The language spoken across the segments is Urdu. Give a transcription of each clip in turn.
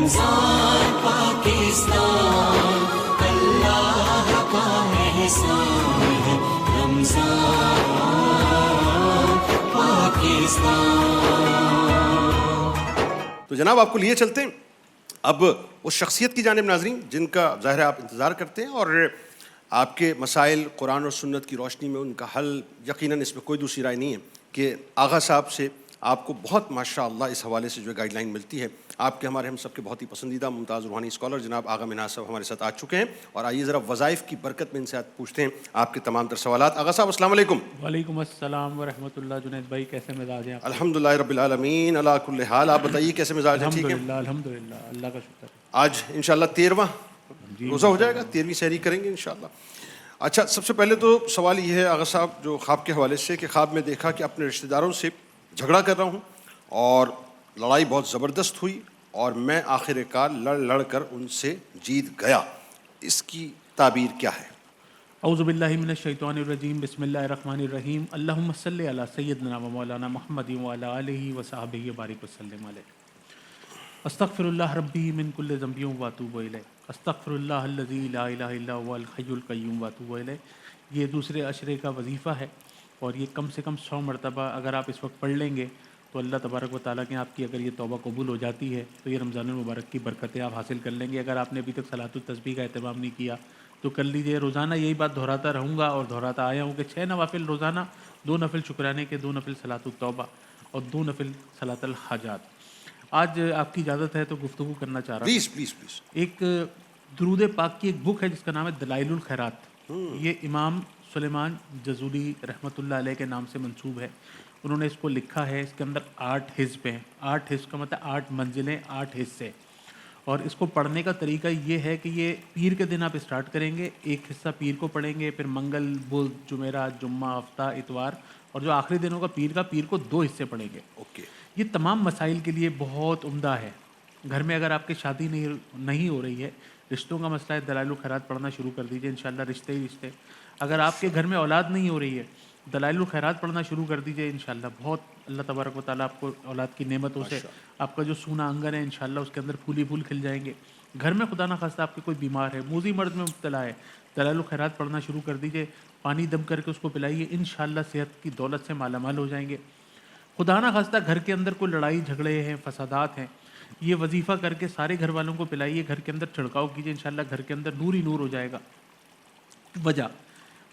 رمضان پاکستان اللہ کا احسان ہے، رمضان پاکستان۔ تو جناب آپ کو لیے چلتے ہیں اب اس شخصیت کی جانب ناظرین جن کا ظاہر ہے آپ انتظار کرتے ہیں، اور آپ کے مسائل قرآن اور سنت کی روشنی میں ان کا حل یقیناً اس میں کوئی دوسری رائے نہیں ہے کہ آغا صاحب سے آپ کو بہت ماشاء اللہ اس حوالے سے جو گائیڈ لائن ملتی ہے۔ آپ کے ہمارے ہم سب کے بہت ہی پسندیدہ ممتاز روحانی اسکالر جناب آغا منہاج صاحب ہمارے ساتھ آ چکے ہیں، اور آئیے ذرا وظائف کی برکت میں ان سے پوچھتے ہیں آپ کے تمام تر سوالات۔ آغا صاحب السلام علیکم۔ وعلیکم السلام ورحمۃ اللہ۔ جنید بھائی کیسے مزاج ہیں آپ؟ الحمدللہ رب العالمین علی کل حال، آپ بتائیے کیسے مزاج ہیں؟ ٹھیک ہے الحمدللہ اللہ کا شکر ہے۔ آج انشاءاللہ 13واں روزہ ہو جائے گا، 13ویں سحری کریں گے انشاءاللہ۔ اچھا، سب سے پہلے تو سوال یہ ہے آغا صاحب جو خواب کے حوالے سے کہ خواب میں دیکھا کہ اپنے رشتہ داروں سے جھگڑا کر رہا ہوں اور لڑائی بہت زبردست ہوئی اور میں آخر کار لڑ کر ان سے جیت گیا، اس کی تعبیر کیا ہے؟ اعوذ باللہ من الشیطان الرجیم، بسم اللہ الرحمن الرحیم، اللہم صلی علی سیدنا و مولانا محمد وعلی آلہ وصحبہ وبارک وسلم علیہ۔ استغفر اللہ ربی من کل ذنب واتوب الیہ، استغفر اللہ الذی لا الہ الا هو الحی القیوم واتوب الیہ۔ یہ دوسرے عشرے کا وظیفہ ہے اور یہ کم سے کم 100 مرتبہ اگر آپ اس وقت پڑھ لیں گے تو اللہ تبارک و تعالیٰ کے آپ کی اگر یہ توبہ قبول ہو جاتی ہے تو یہ رمضان المبارک کی برکتیں آپ حاصل کر لیں گے۔ اگر آپ نے ابھی تک صلاۃ التسبیح کا اہتمام نہیں کیا تو کر لیجئے۔ روزانہ یہی بات دہراتا رہوں گا اور دہراتا آیا ہوں کہ 6 نوافل روزانہ، 2 نفل شکرانے کے، 2 نفل صلاۃ التوبہ اور 2 نفل صلاۃ الحاجات۔ آج آپ کی اجازت ہے تو گفتگو کرنا چاہ رہا ہوں۔ پلیز۔ ایک درود پاک کی ایک بک ہے جس کا نام ہے دلائل الخیرات، یہ امام سلیمان جزولی رحمۃ اللہ علیہ کے نام سے منسوب ہے۔ انہوں نے اس کو لکھا ہے، اس کے اندر 8 حزب ہیں۔ 8 حزب کا مطلب 8 منزلیں، 8 حصے، اور اس کو پڑھنے کا طریقہ یہ ہے کہ یہ پیر کے دن آپ اسٹارٹ کریں گے، ایک حصہ پیر کو پڑھیں گے، پھر منگل، بدھ، جمعرات، جمعہ، ہفتہ، اتوار، اور جو آخری دن ہوگا پیر کو 2 حصے پڑھیں گے۔ یہ تمام مسائل کے لیے بہت عمدہ ہے۔ گھر میں اگر آپ کی شادی نہیں ہو رہی ہے، رشتوں کا مسئلہ ہے، دلائل الخیرات پڑھنا شروع کر دیجئے، انشاءاللہ رشتے ہی رشتے۔ اگر آپ کے گھر میں اولاد نہیں ہو رہی ہے، دلائل الخیرات پڑھنا شروع کر دیجئے، انشاءاللہ بہت اللہ تبارک و تعالیٰ آپ کو اولاد کی نعمتوں سے، آپ کا جو سونا آنگن ہے انشاءاللہ اس کے اندر پھول ہی پھول کھل جائیں گے۔ گھر میں خدا نہ خواستہ آپ کے کوئی بیمار ہے، موذی مرض میں مبتلا ہے، دلائل الخیرات پڑھنا شروع کر دیجئے، پانی دم کر کے اس کو پلائیے، انشاءاللہ صحت کی دولت سے مالا مال ہو جائیں گے۔ خدا نہ خواستہ گھر کے اندر کوئی لڑائی جھگڑے ہیں، فسادات ہیں، یہ وظیفہ کر کے سارے گھر والوں کو پلائیے، گھر کے اندر چھڑکاؤ کیجیے، انشاءاللہ گھر کے اندر نور ہی نور ہو جائے گا۔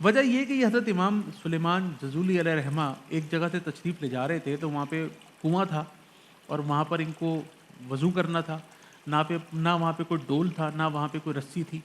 وجہ یہ کہ یہ حضرت امام سلیمان جزولی علیہ رحمہ ایک جگہ سے تشریف لے جا رہے تھے تو وہاں پہ کنواں تھا اور وہاں پر ان کو وضو کرنا تھا، نہ وہاں پہ کوئی ڈول تھا، نہ وہاں پہ کوئی رسی تھی۔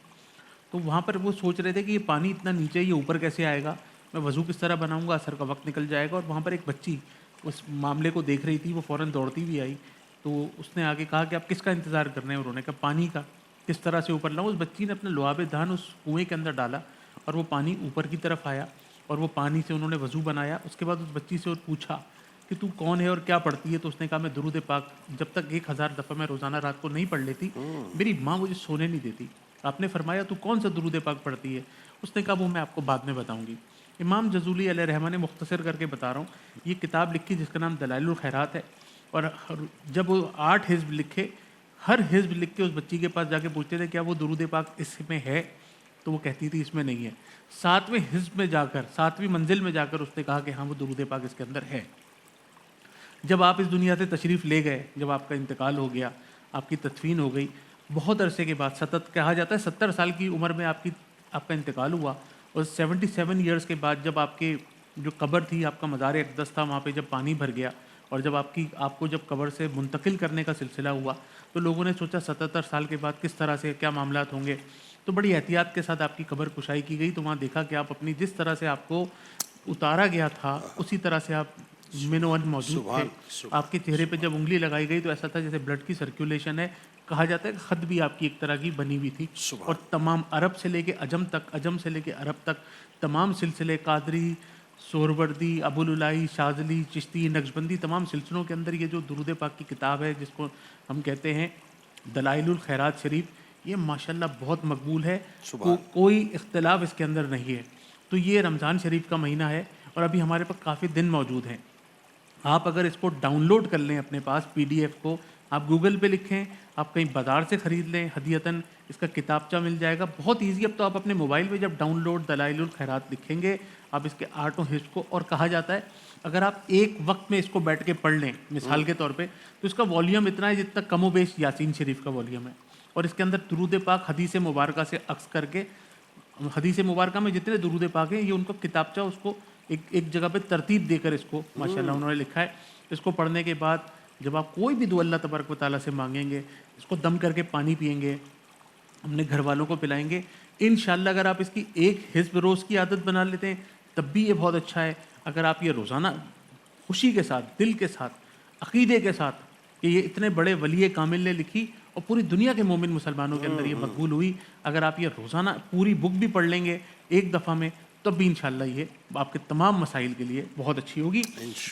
تو وہاں پر وہ سوچ رہے تھے کہ یہ پانی اتنا نیچے، یہ اوپر کیسے آئے گا، میں وضو کس طرح بناؤں گا، عصر کا وقت نکل جائے گا۔ اور وہاں پر ایک بچی اس معاملے کو دیکھ رہی تھی، وہ فوراً دوڑتی بھی آئی، تو اس نے آگے کہا کہ آپ کس کا انتظار کر رہے ہیں؟ انہوں نے کہا پانی کا، کس طرح سے اوپر لاؤں؟ اس بچی نے اپنا لعاب دہن اس کنویں کے اندر ڈالا اور وہ پانی اوپر کی طرف آیا اور وہ پانی سے انہوں نے وضو بنایا۔ اس کے بعد اس بچی سے اور پوچھا کہ تو کون ہے اور کیا پڑھتی ہے؟ تو اس نے کہا میں درود پاک جب تک 1000 دفعہ میں روزانہ رات کو نہیں پڑھ لیتی میری ماں مجھے سونے نہیں دیتی۔ آپ نے فرمایا تو کون سا درود پاک پڑھتی ہے؟ اس نے کہا وہ میں آپ کو بعد میں بتاؤں گی۔ امام جزولی علیہ رحمہ نے مختصر کر کے بتا رہا ہوں، یہ کتاب لکھی جس کا نام دلائل الخیرات ہے، اور جب وہ 8 حزب لکھے، ہر حزب لکھ کے اس بچی کے پاس جا کے پوچھتے تھے کیا وہ درود پاک اس میں ہے؟ تو وہ کہتی تھی اس میں نہیں ہے۔ 7ویں حزب میں جا کر، 7ویں منزل میں جا کر اس نے کہا کہ ہاں وہ درود پاک اس کے اندر ہے۔ جب آپ اس دنیا سے تشریف لے گئے، جب آپ کا انتقال ہو گیا، آپ کی تدفین ہو گئی، بہت عرصے کے بعد کہا جاتا ہے 70 سال کی عمر میں آپ کا انتقال ہوا، اور 77 ایئرس کے بعد جب آپ کے جو قبر تھی، آپ کا مزار اقدس تھا، وہاں پہ جب پانی بھر گیا اور جب آپ کو جب قبر سے منتقل کرنے کا سلسلہ ہوا تو لوگوں نے سوچا 77 سال کے بعد کس طرح سے کیا معاملات ہوں گے، تو بڑی احتیاط کے ساتھ آپ کی قبر کشائی کی گئی۔ تو وہاں دیکھا کہ آپ اپنی جس طرح سے آپ کو اتارا گیا تھا اسی طرح سے آپ منوان موجود تھے۔ آپ کے چہرے پہ جب انگلی لگائی گئی تو ایسا تھا جیسے بلڈ کی سرکولیشن ہے، کہا جاتا ہے کہ خط بھی آپ کی ایک طرح کی بنی ہوئی تھی۔ اور تمام عرب سے لے کے عجم تک، عجم سے لے کے عرب تک، تمام سلسلے قادری، سہروردی، ابوالعلائی، شاذلی، چشتی، نقشبندی، تمام سلسلوں کے اندر یہ جو درود پاک کی کتاب ہے جس کو ہم کہتے ہیں دلائل الخیرات شریف، یہ ماشاءاللہ بہت مقبول ہے، کوئی اختلاف اس کے اندر نہیں ہے۔ تو یہ رمضان شریف کا مہینہ ہے اور ابھی ہمارے پاس کافی دن موجود ہیں۔ آپ اگر اس کو ڈاؤن لوڈ کر لیں اپنے پاس PDF کو آپ گوگل پہ لکھیں, آپ کہیں بازار سے خرید لیں ہدیتاً, اس کا کتابچہ مل جائے گا, بہت ایزی. اب تو آپ اپنے موبائل پہ جب ڈاؤن لوڈ دلائل الخیرات لکھیں گے, آپ اس کے آرٹ و حفظ کو, اور کہا جاتا ہے اگر آپ ایک وقت میں اس کو بیٹھ کے پڑھ لیں مثال کے طور پہ, تو اس کا والیوم اتنا ہے جتنا کم و بیش یاسین شریف کا والیوم ہے, اور اس کے اندر درود پاک حدیث مبارکہ سے عکس کر کے, حدیث مبارکہ میں جتنے درود پاک ہیں یہ ان کو کتابچہ اس کو ایک جگہ پہ ترتیب دے کر اس کو ماشاءاللہ انہوں نے لکھا ہے. اس کو پڑھنے کے بعد جب آپ کوئی بھی دعا اللہ تبارک و تعالیٰ سے مانگیں گے, اس کو دم کر کے پانی پئیں گے, اپنے گھر والوں کو پلائیں گے, انشاءاللہ اگر آپ اس کی ایک حزب روز کی عادت بنا لیتے ہیں تب بھی یہ بہت اچھا ہے. اگر آپ یہ روزانہ خوشی کے ساتھ, دل کے ساتھ, عقیدے کے ساتھ کہ یہ اتنے بڑے ولی کامل نے لکھی اور پوری دنیا کے مومن مسلمانوں کے اندر یہ مقبول ہوئی, اگر آپ یہ روزانہ پوری بک بھی پڑھ لیں گے ایک دفعہ میں, تب بھی انشاءاللہ یہ آپ کے تمام مسائل کے لیے بہت اچھی ہوگی.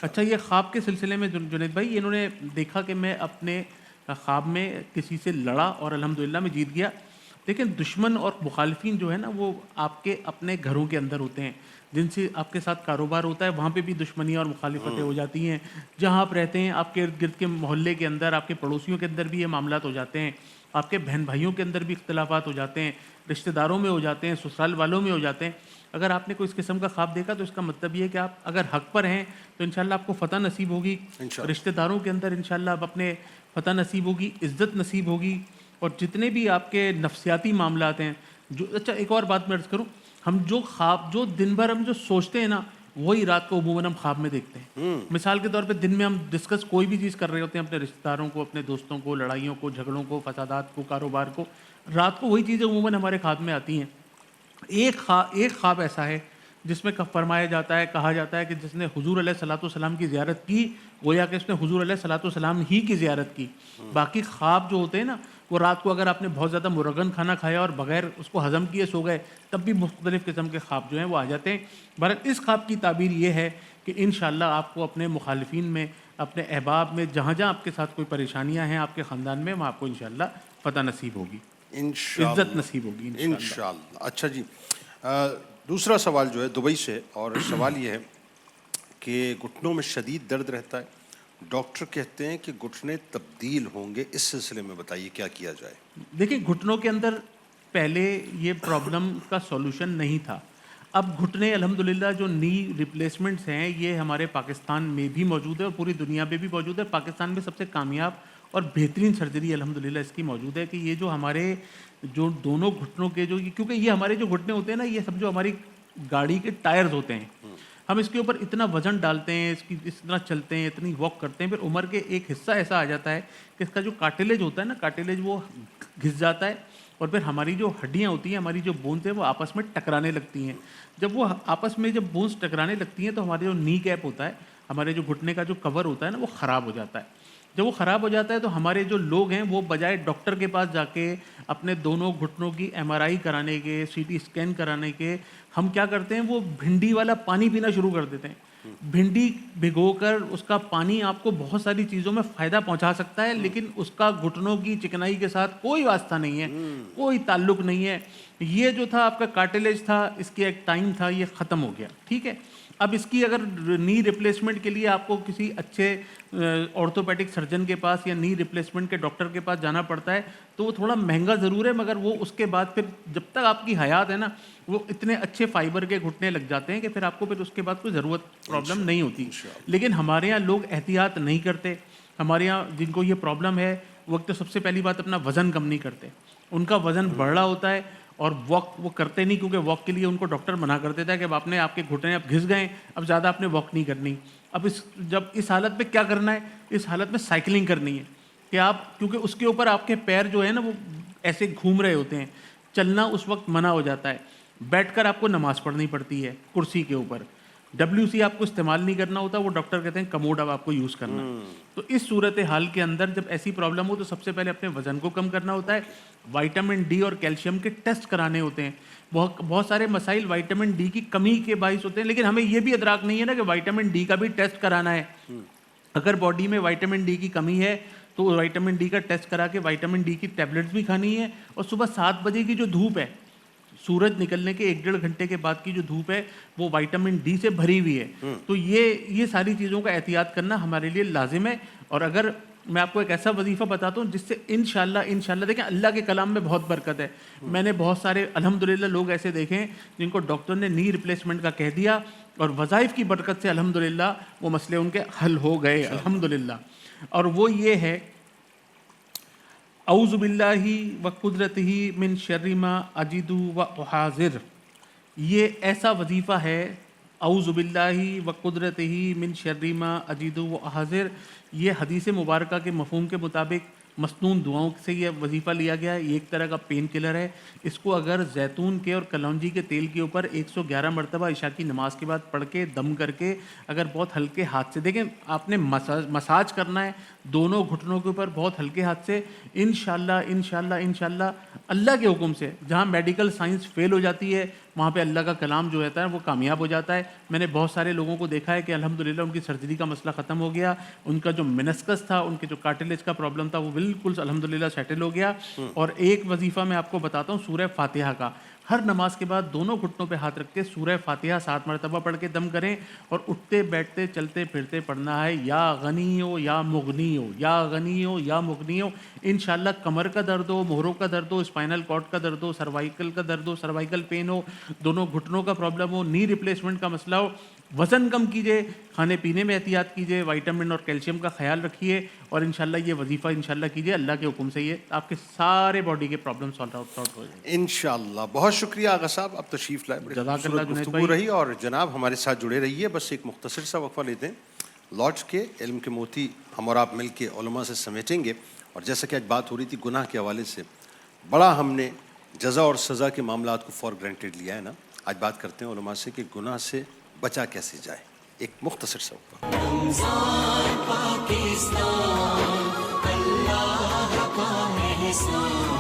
اچھا, یہ خواب کے سلسلے میں جنید بھائی, انہوں نے دیکھا کہ میں اپنے خواب میں کسی سے لڑا اور الحمدللہ میں جیت گیا. لیکن دشمن اور مخالفین جو ہے نا وہ آپ کے اپنے گھروں کے اندر ہوتے ہیں, جن سے آپ کے ساتھ کاروبار ہوتا ہے وہاں پہ بھی دشمنیاں اور مخالفتیں ہو جاتی ہیں. جہاں آپ رہتے ہیں آپ کے ارد گرد کے محلے کے اندر, آپ کے پڑوسیوں کے اندر بھی یہ معاملات ہو جاتے ہیں, آپ کے بہن بھائیوں کے اندر بھی اختلافات ہو جاتے ہیں, رشتہ داروں میں ہو جاتے ہیں, سسرال والوں میں ہو جاتے ہیں. اگر آپ نے کوئی اس قسم کا خواب دیکھا تو اس کا مطلب یہ ہے کہ آپ اگر حق پر ہیں تو انشاءاللہ آپ کو فتح نصیب ہوگی, رشتہ داروں کے اندر انشاءاللہ آپ اپنے فتح نصیب ہوگی, عزت نصیب ہوگی, اور جتنے بھی آپ کے نفسیاتی معاملات ہیں جو. اچھا, ایک اور بات میں عرض کروں, ہم جو خواب جو دن بھر ہم جو سوچتے ہیں نا وہی رات کو عموماً ہم خواب میں دیکھتے ہیں. مثال کے طور پہ دن میں ہم ڈسکس کوئی بھی چیز کر رہے ہوتے ہیں اپنے رشتہ داروں کو, اپنے دوستوں کو, لڑائیوں کو, جھگڑوں کو, فسادات کو, کاروبار کو, رات کو وہی چیزیں عموماً ہمارے خواب میں آتی ہیں. ایک خواب ایسا ہے جس میں فرمایا جاتا ہے, کہا جاتا ہے کہ جس نے حضور علیہ الصلوۃ والسلام کی زیارت کی گویا کہ اس نے حضور علیہ الصلوۃ والسلام ہی کی زیارت کی. باقی خواب جو ہوتے ہیں نا وہ رات کو اگر آپ نے بہت زیادہ مرغن کھانا کھایا اور بغیر اس کو ہضم کیے سو گئے تب بھی مختلف قسم کے خواب جو ہیں وہ آ جاتے ہیں. بہرحال اس خواب کی تعبیر یہ ہے کہ انشاءاللہ آپ کو اپنے مخالفین میں, اپنے احباب میں, جہاں جہاں آپ کے ساتھ کوئی پریشانیاں ہیں آپ کے خاندان میں, وہاں آپ کو انشاءاللہ فتح نصیب ہوگی, عزت نصیب ہوگی انشاءاللہ. اچھا جی, دوسرا سوال جو ہے دبئی سے, اور سوال یہ ہے کہ گھٹنوں میں شدید درد رہتا ہے, ڈاکٹر کہتے ہیں کہ گھٹنے تبدیل ہوں گے, اس سلسلے میں بتائیے کیا کیا جائے. دیکھیں, گھٹنوں کے اندر پہلے یہ پرابلم کا سولوشن نہیں تھا. اب گھٹنے الحمدللہ جو نی ریپلیسمنٹس ہیں یہ ہمارے پاکستان میں بھی موجود ہے اور پوری دنیا میں بھی موجود ہے. پاکستان میں سب سے کامیاب اور بہترین سرجری الحمدللہ اس کی موجود ہے کہ یہ جو ہمارے جو دونوں گھٹنوں کے جو, کیونکہ یہ ہمارے جو گھٹنے ہوتے ہیں نا یہ سب جو ہماری گاڑی کے ٹائرز ہوتے ہیں, ہم اس کے اوپر اتنا وزن ڈالتے ہیں, اس طرح چلتے ہیں, اتنی واک کرتے ہیں, پھر عمر کے ایک حصہ ایسا آ جاتا ہے کہ اس کا جو کارٹیلیج ہوتا ہے نا, کارٹیلیج وہ گھس جاتا ہے, اور پھر ہماری جو ہڈیاں ہوتی ہیں, ہماری جو بونز ہیں وہ آپس میں ٹکرانے لگتی ہیں. جب وہ آپس میں جب بونز ٹکرانے لگتی ہیں تو ہمارے جو نی کیپ ہوتا ہے, ہمارے جو گھٹنے کا جو کور ہوتا ہے نا وہ خراب ہو جاتا ہے. جب وہ خراب ہو جاتا ہے تو ہمارے جو لوگ ہیں وہ بجائے ڈاکٹر کے پاس جا کے اپنے دونوں گھٹنوں کی MRI کرانے کے, CT اسکین کرانے کے, ہم کیا کرتے ہیں وہ بھنڈی والا پانی پینا شروع کر دیتے ہیں. بھنڈی بھگو کر اس کا پانی آپ کو بہت ساری چیزوں میں فائدہ پہنچا سکتا ہے, لیکن اس کا گھٹنوں کی چکنائی کے ساتھ کوئی واسطہ نہیں ہے, کوئی تعلق نہیں ہے. یہ جو تھا آپ کا کارٹیلیج تھا, اس کی ایک ٹائم تھا, یہ ختم ہو گیا, ٹھیک ہے. اب اس کی اگر نی ریپلیسمنٹ کے لیے آپ کو کسی اچھے آرتھوپیڈک سرجن کے پاس یا نی ریپلیسمنٹ کے ڈاکٹر کے پاس جانا پڑتا ہے تو وہ تھوڑا مہنگا ضرور ہے, مگر وہ اس کے بعد پھر جب تک آپ کی حیات ہے نا وہ اتنے اچھے فائبر کے گھٹنے لگ جاتے ہیں کہ پھر آپ کو پھر اس کے بعد کوئی ضرورت پرابلم نہیں ہوتی. لیکن ہمارے یہاں لوگ احتیاط نہیں کرتے. ہمارے یہاں جن کو یہ پرابلم ہے وہ تو سب سے پہلی بات اپنا وزن کم نہیں کرتے, ان کا وزن بڑھ رہا ہوتا ہے اور واک وہ کرتے نہیں, کیونکہ واک کے لیے ان کو ڈاکٹر منع کر دیتا ہے کہ اب آپ نے, آپ کے گھٹنے اب گھس گئے, اب زیادہ آپ نے واک نہیں کرنی. اب جب اس حالت میں کیا کرنا ہے, اس حالت میں سائیکلنگ کرنی ہے کہ آپ, کیونکہ اس کے اوپر آپ کے پیر جو ہے نا وہ ایسے گھوم رہے ہوتے ہیں, چلنا اس وقت منع ہو جاتا ہے. بیٹھ کر آپ کو نماز پڑھنی پڑتی ہے کرسی کے اوپر. WC آپ کو استعمال نہیں کرنا ہوتا, وہ ڈاکٹر کہتے ہیں کموڈ اب آپ کو یوز کرنا. تو اس صورت حال کے اندر جب ایسی پرابلم ہو تو سب سے پہلے اپنے وزن کو کم کرنا ہوتا ہے. وائٹامن ڈی اور کیلشیم کے ٹیسٹ کرانے ہوتے ہیں. بہت سارے مسائل وائٹامن ڈی کی کمی کے باعث ہوتے ہیں, لیکن ہمیں یہ بھی ادراک نہیں ہے نا کہ وائٹامن ڈی کا بھی ٹیسٹ کرانا ہے. اگر باڈی میں وائٹامن ڈی کی کمی ہے تو وائٹامن ڈی کا ٹیسٹ کرا کے وائٹامن ڈی کی ٹیبلٹس بھی کھانی ہے. اور صبح 7 بجے کی جو دھوپ ہے, سورج نکلنے کے 1-1.5 گھنٹے کے بعد کی جو دھوپ ہے وہ وائٹامن ڈی سے بھری ہوئی ہے. تو یہ ساری چیزوں کا احتیاط کرنا ہمارے لیے لازم ہے. اور اگر میں آپ کو ایک ایسا وظیفہ بتاتا ہوں جس سے انشاءاللہ دیکھیں اللہ کے کلام میں بہت برکت ہے. میں نے بہت سارے الحمدللہ لوگ ایسے دیکھے ہیں جن کو ڈاکٹر نے نی ریپلیسمنٹ کا کہہ دیا اور وظائف کی برکت سے الحمدللہ وہ مسئلے ان کے حل ہو گئے الحمدللہ. اور وہ یہ ہے اعوذ باللہ و قدرتہ من شر ما اجد و احاذر. یہ ایسا وظیفہ ہے اعوذ باللہ و قدرتہ من شر ما اجد و احاذر. یہ حدیث مبارکہ کے مفہوم کے مطابق مسنون دعاؤں سے یہ وظیفہ لیا گیا ہے. یہ ایک طرح کا پین کلر ہے. اس کو اگر زیتون کے اور کلونجی کے تیل کے اوپر 111 مرتبہ عشاء کی نماز کے بعد پڑھ کے دم کر کے اگر بہت ہلکے ہاتھ سے دیکھیں آپ نے مساج کرنا ہے دونوں گھٹنوں کے اوپر بہت ہلکے ہاتھ سے, انشاءاللہ اللہ کے حکم سے جہاں میڈیکل سائنس فیل ہو جاتی ہے وہاں پہ اللہ کا کلام جو رہتا ہے وہ کامیاب ہو جاتا ہے. میں نے بہت سارے لوگوں کو دیکھا ہے کہ الحمدللہ ان کی سرجری کا مسئلہ ختم ہو گیا, ان کا جو منسکس تھا, ان کے جو کارٹلیج کا پرابلم تھا وہ بالکل الحمدللہ سیٹل ہو گیا. اور ایک وظیفہ میں آپ کو بتاتا ہوں سورہ فاتحہ کا. ہر نماز کے بعد دونوں گھٹنوں پہ ہاتھ رکھ کے سورہ فاتحہ 7 مرتبہ پڑھ کے دم کریں اور اٹھتے بیٹھتے چلتے پھرتے پڑھنا ہے یا غنی ہو یا مغنی ہو, یا غنی ہو یا مغنی ہو. انشاءاللہ کمر کا درد ہو, مہروں کا درد ہو, اسپائنل کارڈ کا درد ہو, سروائیکل کا درد ہو, سروائیکل پین ہو, دونوں گھٹنوں کا پرابلم ہو, نی ریپلیسمنٹ کا مسئلہ ہو, وزن کم کیجئے, کھانے پینے میں احتیاط کیجئے, وائٹامن اور کیلشیم کا خیال رکھیے اور انشاءاللہ یہ وظیفہ انشاءاللہ کیجئے. اللہ کے حکم سے یہ آپ کے سارے باڈی کے پرابلم سالٹ آؤٹ ہو جائیں گے انشاءاللہ. بہت شکریہ آغا صاحب, آپ تشریف لائے, بڑی جزاک اللہ خوبصورت جنید گفتگو بھائی. رہی. اور جناب ہمارے ساتھ جڑے رہیے, بس ایک مختصر سا وقفہ لیتے ہیں, لوٹ کے علم کے موتی ہم اور آپ مل کے علماء سے سمیٹیں گے. اور جیسا کہ آج بات ہو رہی تھی گناہ کے حوالے سے, بڑا ہم نے جزا اور سزا کے معاملات کو فار گرانٹیڈ لیا ہے نا. آج بات کرتے ہیں علماء سے کہ گناہ سے بچا کیسے جائے. ایک مختصر سا وقفہ. رمضان پاکستان اللہ کا احسان.